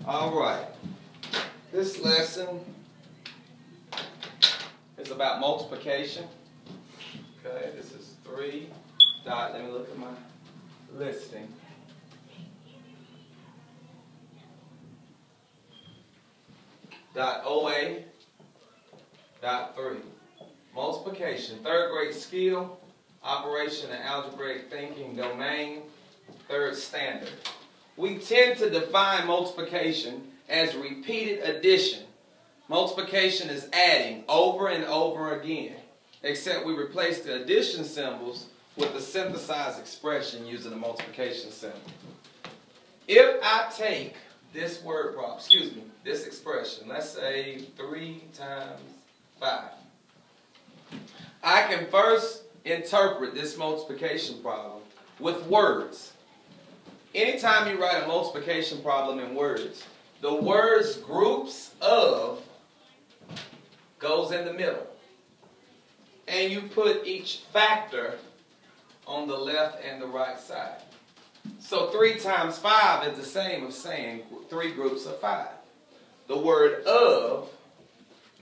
All right. This lesson is about multiplication. Okay, this is 3. Let me look at my listing. .OA.3. Multiplication, third grade skill, operation and algebraic thinking domain, third standard. We tend to define multiplication as repeated addition. Multiplication is adding over and over again, except we replace the addition symbols with the synthesized expression using the multiplication symbol. If I take this word problem, this expression, let's say 3 times 5. I can first interpret this multiplication problem with words. Anytime you write a multiplication problem in words, the words groups of goes in the middle. And you put each factor on the left and the right side. So 3 times 5 is the same as saying 3 groups of 5. The word of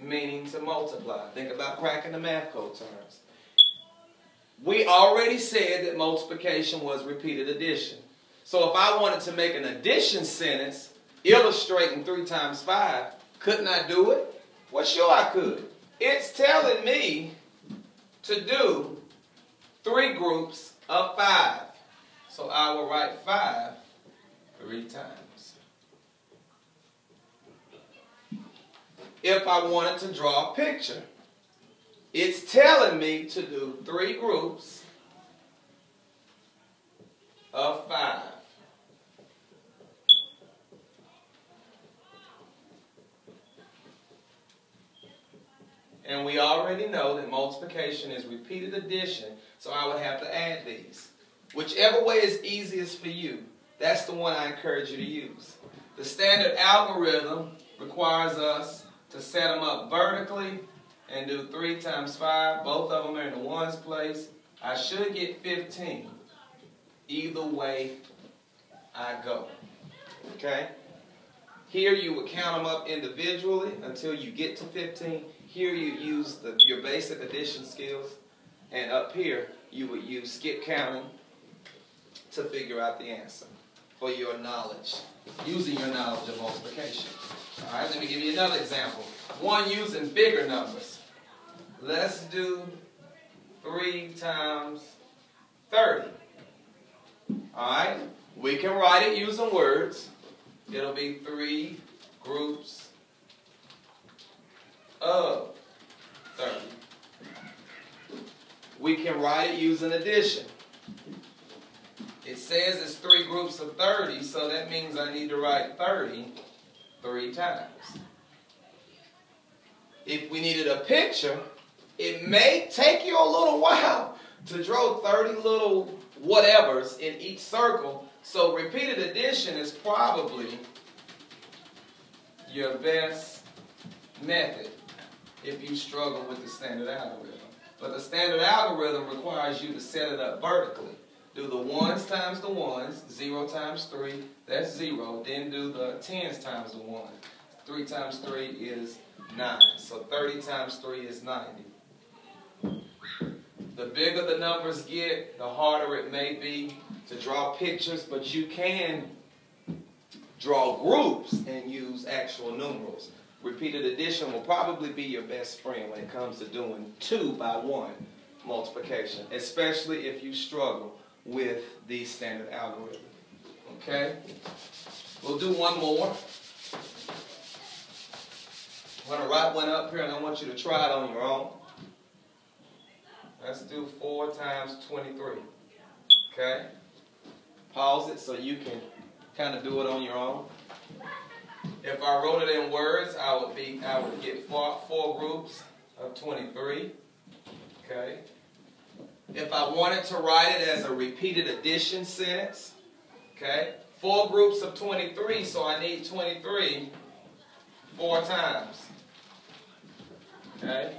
meaning to multiply. Think about cracking the math code terms. We already said that multiplication was repeated addition. So if I wanted to make an addition sentence illustrating 3 times 5, couldn't I do it? Well, sure I could. It's telling me to do 3 groups of 5. So I will write 5 3 times. If I wanted to draw a picture, it's telling me to do 3 groups of 5. And we already know that multiplication is repeated addition, so I would have to add these. Whichever way is easiest for you, that's the one I encourage you to use. The standard algorithm requires us to set them up vertically and do 3 times 5. Both of them are in the ones place. I should get 15. Either way I go. Okay? Here you would count them up individually until you get to 15. Here you use your basic addition skills. And up here you would use skip counting to figure out the answer for your knowledge, using your knowledge of multiplication. All right, let me give you another example. One using bigger numbers. Let's do 3 times 30. All right, we can write it using words. It'll be 3 groups of 30. We can write it using addition. It says it's 3 groups of 30, so that means I need to write 30 3 times. If we needed a picture, it may take you a little while to draw 30 little whatevers in each circle, so repeated addition is probably your best method if you struggle with the standard algorithm. But the standard algorithm requires you to set it up vertically. Do the 1s times the 1s, 0 times 3, that's 0. Then do the 10s times the 1. 3 times 3 is 9. So 30 times 3 is 90. The bigger the numbers get, the harder it may be to draw pictures, but you can draw groups and use actual numerals. Repeated addition will probably be your best friend when it comes to doing 2 by 1 multiplication, especially if you struggle with the standard algorithm. Okay? We'll do one more. I'm going to write one up here and I want you to try it on your own. Let's do 4 times 23. Okay? Pause it so you can kind of do it on your own. If I wrote it in words, I would get 4 groups of 23. Okay? If I wanted to write it as a repeated addition sentence, okay, 4 groups of 23, so I need 23 4 times. Okay?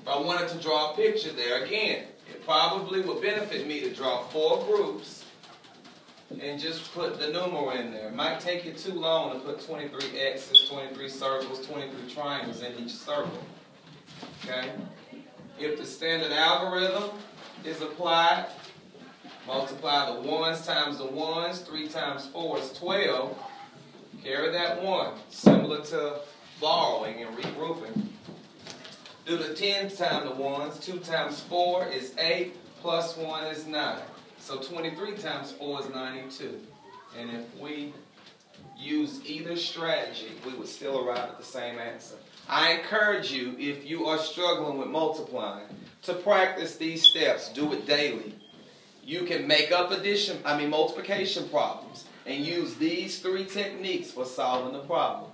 If I wanted to draw a picture there, again, it probably would benefit me to draw 4 groups and just put the numeral in there. It might take you too long to put 23 X's, 23 circles, 23 triangles in each circle. Okay? If the standard algorithm is applied, multiply the 1s times the 1s, 3 times 4 is 12. Carry that 1, similar to borrowing and regrouping. Do the 10 times the 1s, 2 times 4 is 8, plus 1 is 9. So 23 times 4 is 92. And if we use either strategy, we would still arrive at the same answer. I encourage you, if you are struggling with multiplying, to practice these steps. Do it daily. You can make up multiplication problems and use these 3 techniques for solving the problem.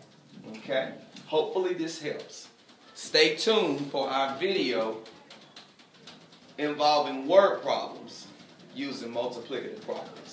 Okay? Hopefully this helps. Stay tuned for our video involving word problems using multiplicative problems.